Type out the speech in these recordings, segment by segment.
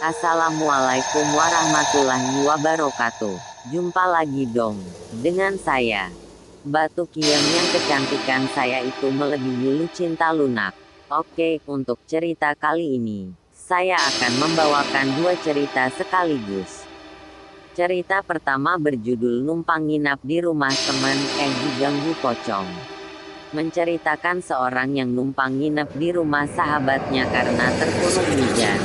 Assalamualaikum warahmatullahi wabarakatuh. Jumpa lagi dong dengan saya, Batu Kiam, yang kecantikan saya itu melebihi Lucinta Lunak. Oke, untuk cerita kali ini, saya akan membawakan dua cerita sekaligus. Cerita pertama berjudul Numpang Nginap di Rumah Teman Diganggu Pocong. Menceritakan seorang yang numpang nginep di rumah sahabatnya karena terkurung hujan.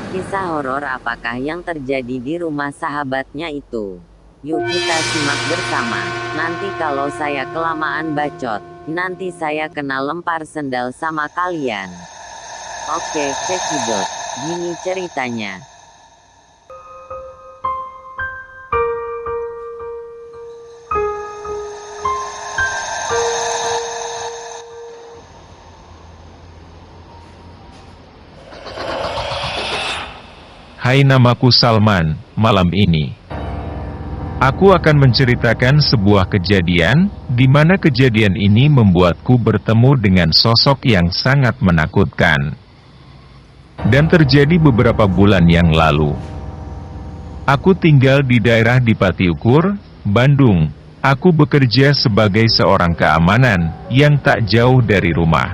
Kisah horor apakah yang terjadi di rumah sahabatnya itu? Yuk kita simak bersama. Nanti kalau saya kelamaan bacot, nanti saya kena lempar sendal sama kalian. Oke, cekidot. Gini ceritanya. Hai, namaku Salman. Malam ini aku akan menceritakan sebuah kejadian, di mana kejadian ini membuatku bertemu dengan sosok yang sangat menakutkan. Dan terjadi beberapa bulan yang lalu. Aku tinggal di daerah Dipati Ukur, Bandung. Aku bekerja sebagai seorang keamanan, yang tak jauh dari rumah.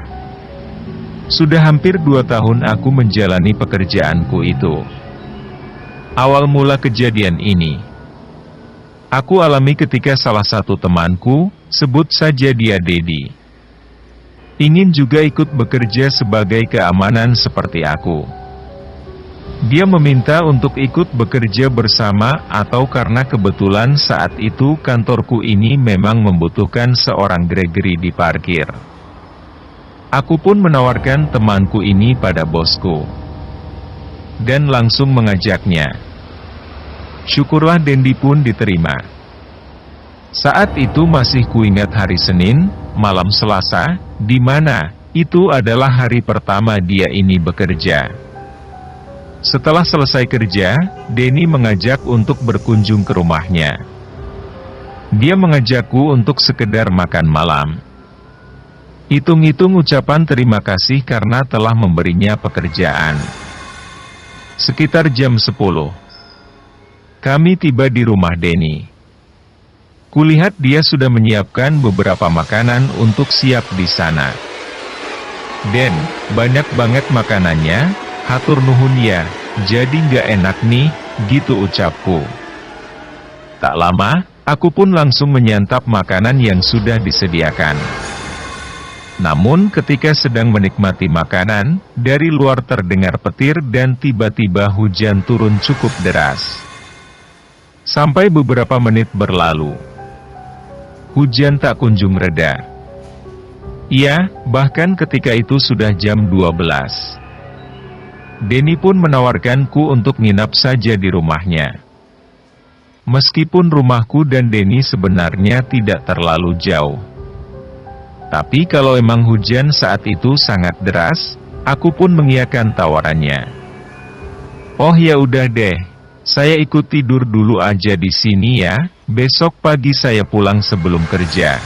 Sudah hampir 2 tahun aku menjalani pekerjaanku itu. Awal mula kejadian ini aku alami ketika salah satu temanku, sebut saja dia Dedi, ingin juga ikut bekerja sebagai keamanan seperti aku. Dia meminta untuk ikut bekerja bersama atau karena kebetulan saat itu kantorku ini memang membutuhkan seorang gregery di parkir. Aku pun menawarkan temanku ini pada bosku dan langsung mengajaknya. Syukurlah Dendi pun diterima. Saat itu masih kuingat hari Senin, malam Selasa, di mana itu adalah hari pertama dia ini bekerja. Setelah selesai kerja, Denny mengajak untuk berkunjung ke rumahnya. Dia mengajakku untuk sekedar makan malam. Hitung-hitung ucapan terima kasih karena telah memberinya pekerjaan. Sekitar jam 10. Kami tiba di rumah Denny. Kulihat dia sudah menyiapkan beberapa makanan untuk siap di sana. Den, banyak banget makanannya, hatur nuhun ya, jadi nggak enak nih, gitu ucapku. Tak lama, aku pun langsung menyantap makanan yang sudah disediakan. Namun ketika sedang menikmati makanan, dari luar terdengar petir dan tiba-tiba hujan turun cukup deras. Sampai beberapa menit berlalu, hujan tak kunjung reda. Iya, bahkan ketika itu sudah jam 12. Denny pun menawarkanku untuk nginap saja di rumahnya. Meskipun rumahku dan Denny sebenarnya tidak terlalu jauh. Tapi kalau emang hujan saat itu sangat deras, aku pun mengiyakan tawarannya. Oh ya udah deh, saya ikut tidur dulu aja di sini ya, besok pagi saya pulang sebelum kerja.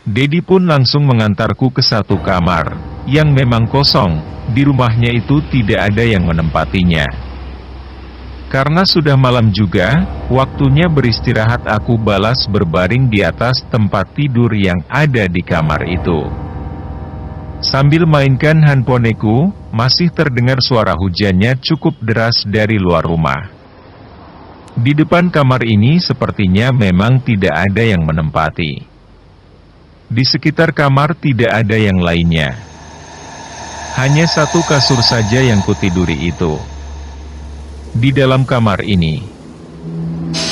Dedi pun langsung mengantarku ke satu kamar, yang memang kosong, di rumahnya itu tidak ada yang menempatinya. Karena sudah malam juga, waktunya beristirahat aku balas berbaring di atas tempat tidur yang ada di kamar itu. Sambil mainkan handphoneku, masih terdengar suara hujannya cukup deras dari luar rumah. Di depan kamar ini sepertinya memang tidak ada yang menempati. Di sekitar kamar tidak ada yang lainnya. Hanya satu kasur saja yang kutiduri itu. Di dalam kamar ini,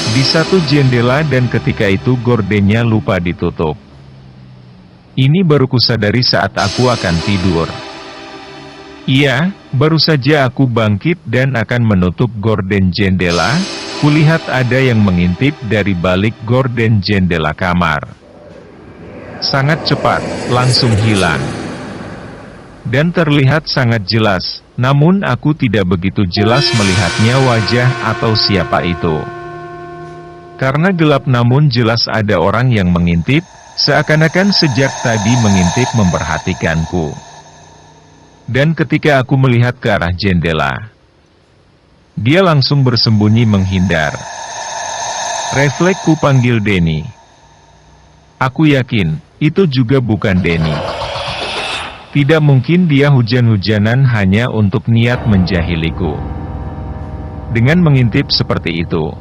di satu jendela dan ketika itu gordennya lupa ditutup. Ini baru kusadari saat aku akan tidur. Iya, baru saja aku bangkit dan akan menutup gorden jendela, kulihat ada yang mengintip dari balik gorden jendela kamar. Sangat cepat, langsung hilang. Dan terlihat sangat jelas, namun aku tidak begitu jelas melihatnya wajah atau siapa itu. Karena gelap namun jelas ada orang yang mengintip, seakan-akan sejak tadi mengintip memperhatikanku. Dan ketika aku melihat ke arah jendela, Dia langsung bersembunyi menghindar. Refleksku panggil Denny. Aku yakin, itu juga bukan Denny. Tidak mungkin dia hujan-hujanan hanya untuk niat menjahiliku. Dengan mengintip seperti itu,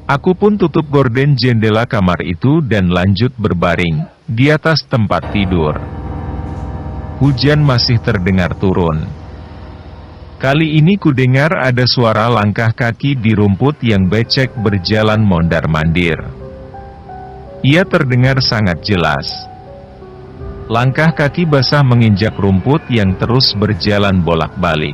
aku pun tutup gorden jendela kamar itu dan lanjut berbaring di atas tempat tidur. Hujan masih terdengar turun. Kali ini kudengar ada suara langkah kaki di rumput yang becek berjalan mondar-mandir. Ia terdengar sangat jelas. Langkah kaki basah menginjak rumput yang terus berjalan bolak-balik.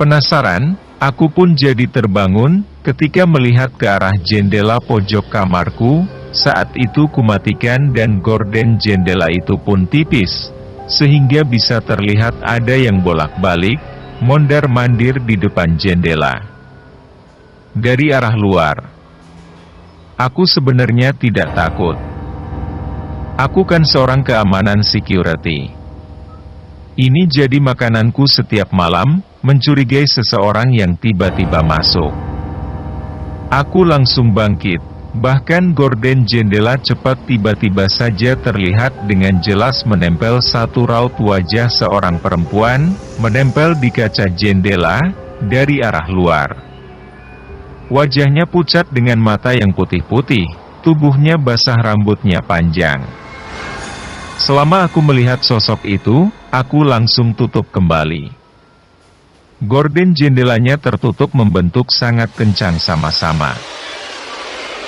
Penasaran, aku pun jadi terbangun ketika melihat ke arah jendela pojok kamarku. Saat itu kumatikan dan gorden jendela itu pun tipis, sehingga bisa terlihat ada yang bolak-balik, mondar-mandir di depan jendela. Dari arah luar, aku sebenarnya tidak takut. Aku kan seorang keamanan security. Ini jadi makananku setiap malam, mencurigai seseorang yang tiba-tiba masuk. Aku langsung bangkit, bahkan gorden jendela cepat tiba-tiba saja terlihat dengan jelas menempel satu raut wajah seorang perempuan, menempel di kaca jendela, dari arah luar. Wajahnya pucat dengan mata yang putih-putih, tubuhnya basah rambutnya panjang. Selama aku melihat sosok itu, aku langsung tutup kembali. Gorden jendelanya tertutup membentuk sangat kencang sama-sama.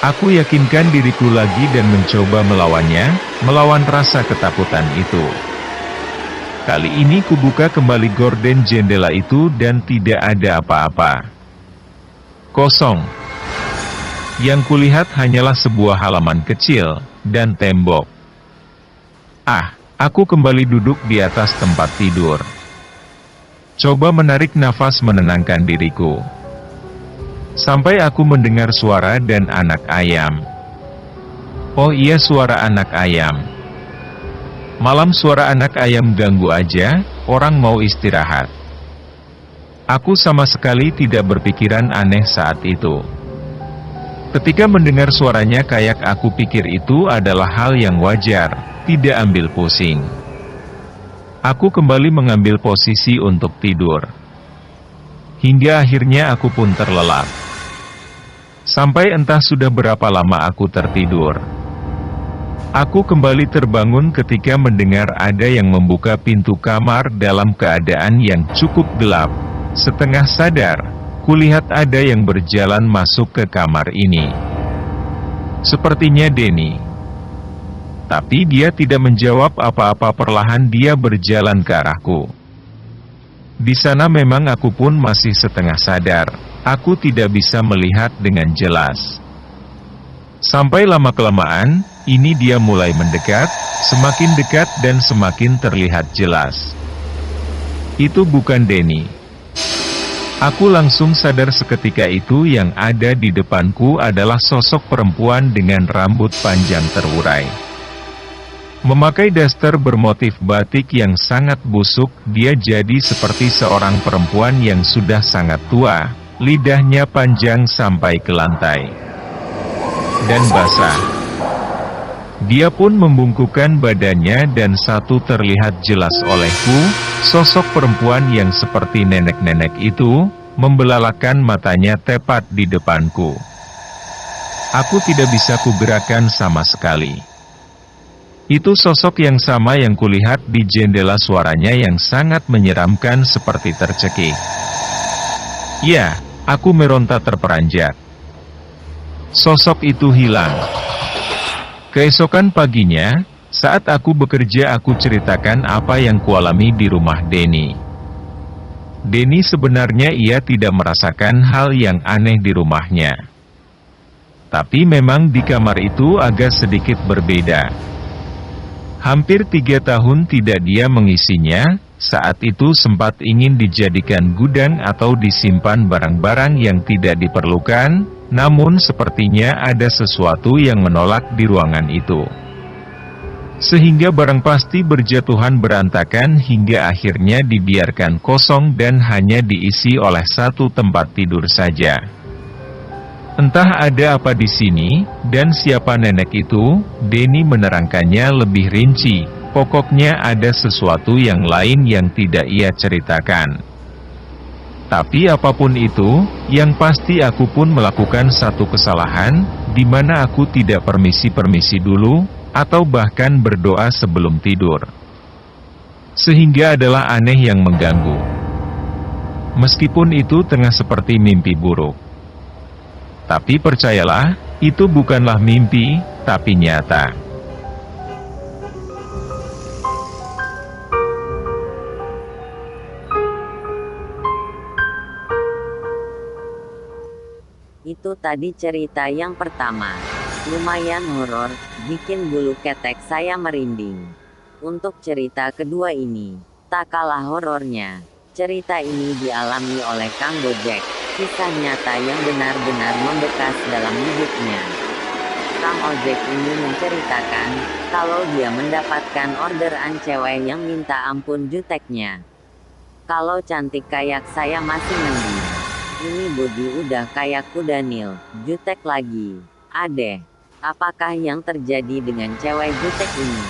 Aku yakinkan diriku lagi dan mencoba melawannya, melawan rasa ketakutan itu. Kali ini kubuka kembali gorden jendela itu dan tidak ada apa-apa. Kosong. Yang kulihat hanyalah sebuah halaman kecil, dan tembok. Aku kembali duduk di atas tempat tidur. Coba menarik nafas menenangkan diriku. Sampai aku mendengar suara dan anak ayam. Oh iya, suara anak ayam. Malam suara anak ayam ganggu aja, orang mau istirahat. Aku sama sekali tidak berpikiran aneh saat itu. Ketika mendengar suaranya kayak aku pikir itu adalah hal yang wajar, tidak ambil pusing. Aku kembali mengambil posisi untuk tidur. Hingga akhirnya aku pun terlelap. Sampai entah sudah berapa lama aku tertidur. Aku kembali terbangun ketika mendengar ada yang membuka pintu kamar dalam keadaan yang cukup gelap. Setengah sadar, kulihat ada yang berjalan masuk ke kamar ini. Sepertinya Denny. Tapi dia tidak menjawab apa-apa, perlahan dia berjalan ke arahku. Di sana memang aku pun masih setengah sadar. Aku tidak bisa melihat dengan jelas. Sampai lama-kelamaan, ini dia mulai mendekat, semakin dekat dan semakin terlihat jelas. Itu bukan Denny. Aku langsung sadar seketika itu yang ada di depanku adalah sosok perempuan dengan rambut panjang terurai. Memakai daster bermotif batik yang sangat busuk, dia jadi seperti seorang perempuan yang sudah sangat tua, lidahnya panjang sampai ke lantai, dan basah. Dia pun membungkukkan badannya dan satu terlihat jelas olehku, sosok perempuan yang seperti nenek-nenek itu, membelalakan matanya tepat di depanku. Aku tidak bisa kugerakkan sama sekali. Itu sosok yang sama yang kulihat di jendela, suaranya yang sangat menyeramkan seperti tercekik. Ya, aku meronta terperanjat. Sosok itu hilang. Keesokan paginya, saat aku bekerja aku ceritakan apa yang kualami di rumah Denny. Denny sebenarnya ia tidak merasakan hal yang aneh di rumahnya. Tapi memang di kamar itu agak sedikit berbeda. Hampir 3 tahun tidak dia mengisinya, saat itu sempat ingin dijadikan gudang atau disimpan barang-barang yang tidak diperlukan, namun sepertinya ada sesuatu yang menolak di ruangan itu. Sehingga barang pasti berjatuhan berantakan hingga akhirnya dibiarkan kosong dan hanya diisi oleh satu tempat tidur saja. Entah ada apa di sini, dan siapa nenek itu, Denny menerangkannya lebih rinci. Pokoknya ada sesuatu yang lain yang tidak ia ceritakan. Tapi apapun itu, yang pasti aku pun melakukan satu kesalahan, di mana aku tidak permisi-permisi dulu, atau bahkan berdoa sebelum tidur. Sehingga adalah aneh yang mengganggu. Meskipun itu tengah seperti mimpi buruk. Tapi percayalah, itu bukanlah mimpi, tapi nyata. Itu tadi cerita yang pertama. Lumayan horor, bikin bulu ketek saya merinding. Untuk cerita kedua ini, tak kalah horornya. Cerita ini dialami oleh Kang Gojek, kisah nyata yang benar-benar membekas dalam hidupnya. Kang Ojek ini menceritakan, kalau dia mendapatkan orderan cewek yang minta ampun juteknya. Kalau cantik kayak saya masih mending. Ini body udah kayak kuda Nil, jutek lagi. Adeh, apakah yang terjadi dengan cewek jutek ini?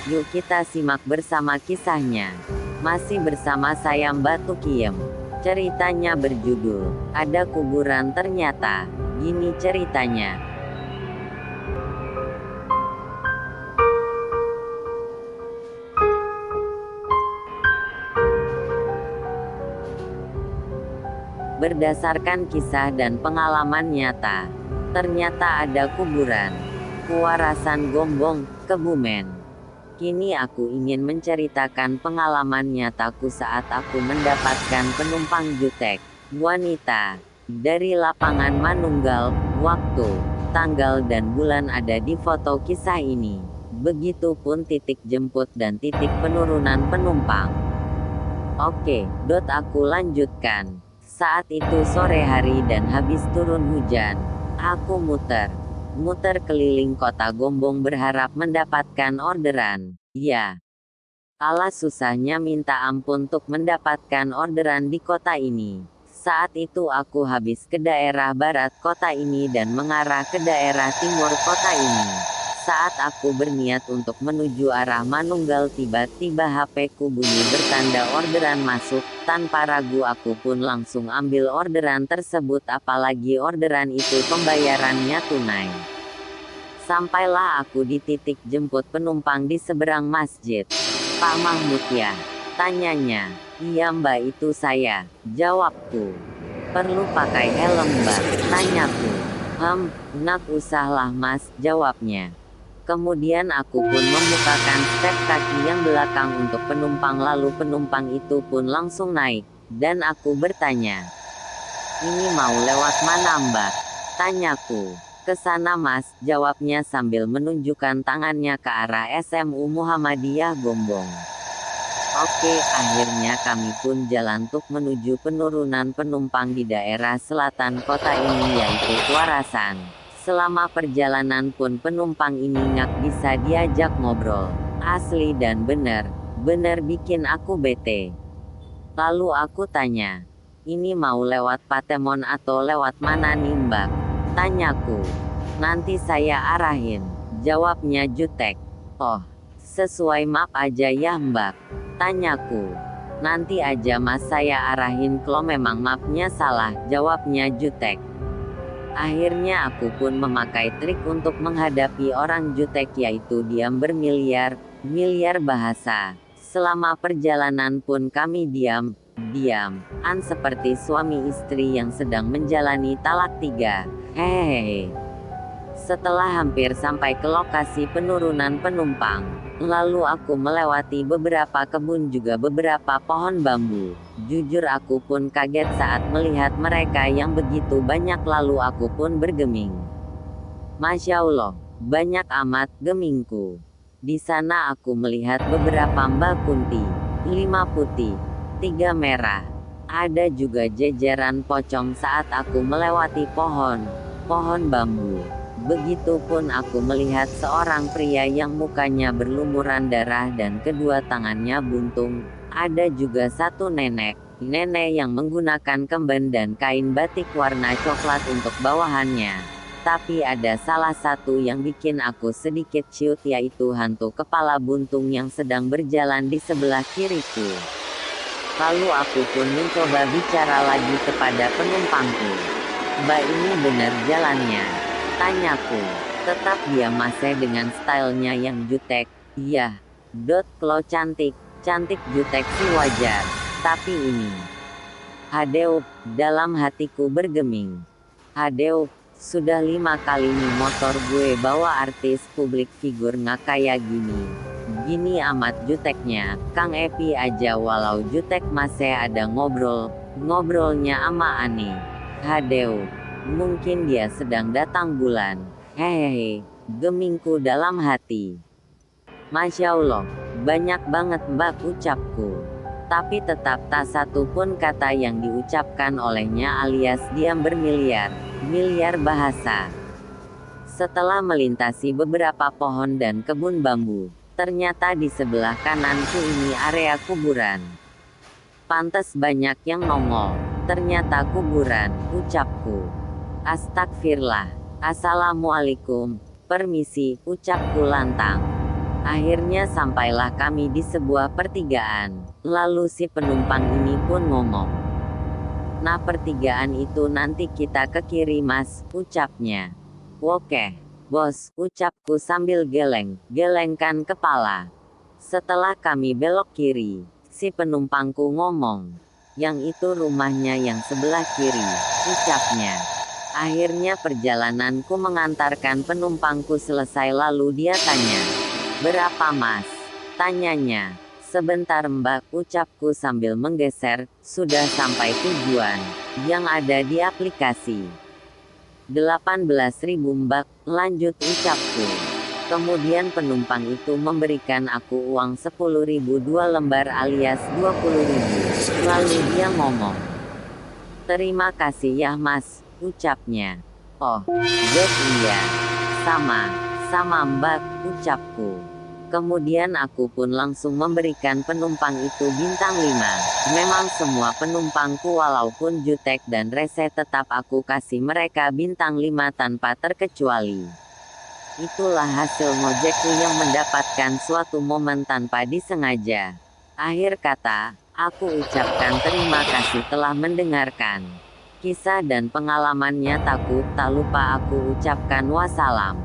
Yuk kita simak bersama kisahnya. Masih bersama saya Mbak Tukiem. Ceritanya berjudul, Ada Kuburan Ternyata. Gini ceritanya. Berdasarkan kisah dan pengalaman nyata, ternyata ada kuburan. Kuarasan Gombong, Kebumen. Kini aku ingin menceritakan pengalaman nyataku saat aku mendapatkan penumpang jutek, wanita, dari lapangan Manunggal. Waktu, tanggal dan bulan ada di foto kisah ini. Begitupun titik jemput dan titik penurunan penumpang. Oke, aku lanjutkan. Saat itu sore hari dan habis turun hujan. Aku muter keliling kota Gombong berharap mendapatkan orderan. Ya, kalah susahnya minta ampun untuk mendapatkan orderan di kota ini. Saat itu aku habis ke daerah barat kota ini dan mengarah ke daerah timur kota ini. Saat aku berniat untuk menuju arah Manunggal, tiba-tiba HP ku bunyi bertanda orderan masuk. Tanpa ragu aku pun langsung ambil orderan tersebut, apalagi orderan itu pembayarannya tunai. Sampailah aku di titik jemput penumpang di seberang masjid. Pak Mahmud ya? Tanyanya. Iya Mbak, itu saya, jawabku. Perlu pakai helm Mbak? Tanyaku. Nak usahlah Mas, jawabnya. Kemudian aku pun membukakan step kaki yang belakang untuk penumpang, lalu penumpang itu pun langsung naik. Dan aku bertanya, ini mau lewat mana Mbak? Tanyaku. Kesana Mas, jawabnya sambil menunjukkan tangannya ke arah SMU Muhammadiyah Gombong. Oke, akhirnya kami pun jalan untuk menuju penurunan penumpang di daerah selatan kota ini, yaitu Kuarasan. Selama perjalanan pun penumpang ini nggak bisa diajak ngobrol. Asli dan bener bikin aku bete. Lalu aku tanya, ini mau lewat Patemon atau lewat mana nih Mbak? Tanyaku. Nanti saya arahin, jawabnya jutek. Oh, sesuai map aja ya Mbak? Tanyaku. Nanti aja Mas, saya arahin kalau memang mapnya salah, jawabnya jutek. Akhirnya aku pun memakai trik untuk menghadapi orang jutek, yaitu diam bermiliar bahasa. Selama perjalanan pun kami diam, seperti suami istri yang sedang menjalani talak 3. Hehehe. Setelah hampir sampai ke lokasi penurunan penumpang, lalu aku melewati beberapa kebun juga beberapa pohon bambu. Jujur aku pun kaget saat melihat mereka yang begitu banyak, lalu aku pun bergeming. Masya Allah, banyak amat, gemingku. Di sana aku melihat beberapa Mbak Kunti, 5 putih, 3 merah. Ada juga jajaran pocong saat aku melewati pohon bambu. Begitupun aku melihat seorang pria yang mukanya berlumuran darah dan kedua tangannya buntung. Ada juga satu nenek yang menggunakan kemben dan kain batik warna coklat untuk bawahannya. Tapi ada salah satu yang bikin aku sedikit ciut, yaitu hantu kepala buntung yang sedang berjalan di sebelah kiriku. Lalu aku pun mencoba bicara lagi kepada penumpangku. "Mbak, ini benar jalannya?" tanyaku. Tetap dia masih dengan stylenya yang jutek. "Iya, Klo cantik jutek sih wajar. Tapi ini..." Hadeup, dalam hatiku bergeming. Hadeup, sudah 5 kali nih motor gue bawa artis publik figur nggak kayak gini. Gini amat juteknya. Kang Epi aja walau jutek masih ada ngobrolnya ama aneh. Hadeup, mungkin dia sedang datang bulan. Hehehe, gemingku dalam hati. Masya Allah, banyak banget mbak, ucapku. Tapi tetap tak satu pun kata yang diucapkan olehnya, alias diam bermiliar bahasa. Setelah melintasi beberapa pohon dan kebun bambu, ternyata di sebelah kananku ini area kuburan. Pantes banyak yang nongol, ternyata kuburan, ucapku. Astagfirullah, assalamualaikum, permisi, ucapku lantang. Akhirnya sampailah kami di sebuah pertigaan. Lalu si penumpang ini pun ngomong, "Nah, pertigaan itu nanti kita ke kiri mas," ucapnya. "Oke, bos," ucapku sambil gelengkan kepala. Setelah kami belok kiri, si penumpangku ngomong, "Yang itu rumahnya yang sebelah kiri," ucapnya. Akhirnya perjalananku mengantarkan penumpangku selesai, lalu dia tanya, "Berapa mas?" tanyanya. "Sebentar mbak," ucapku sambil menggeser. "Sudah sampai tujuan yang ada di aplikasi." 18.000 mbak, lanjut ucapku. Kemudian penumpang itu memberikan aku uang 10.000 2 lembar alias 20.000. Lalu dia ngomong, "Terima kasih ya mas," ucapnya. "Oh, iya. Sama mbak," ucapku. Kemudian aku pun langsung memberikan penumpang itu bintang 5. Memang semua penumpangku walaupun jutek dan rese tetap aku kasih mereka bintang 5 tanpa terkecuali. Itulah hasil ngojekku yang mendapatkan suatu momen tanpa disengaja. Akhir kata, aku ucapkan terima kasih telah mendengarkan. Kisah dan pengalamannya tak lupa aku ucapkan wassalam.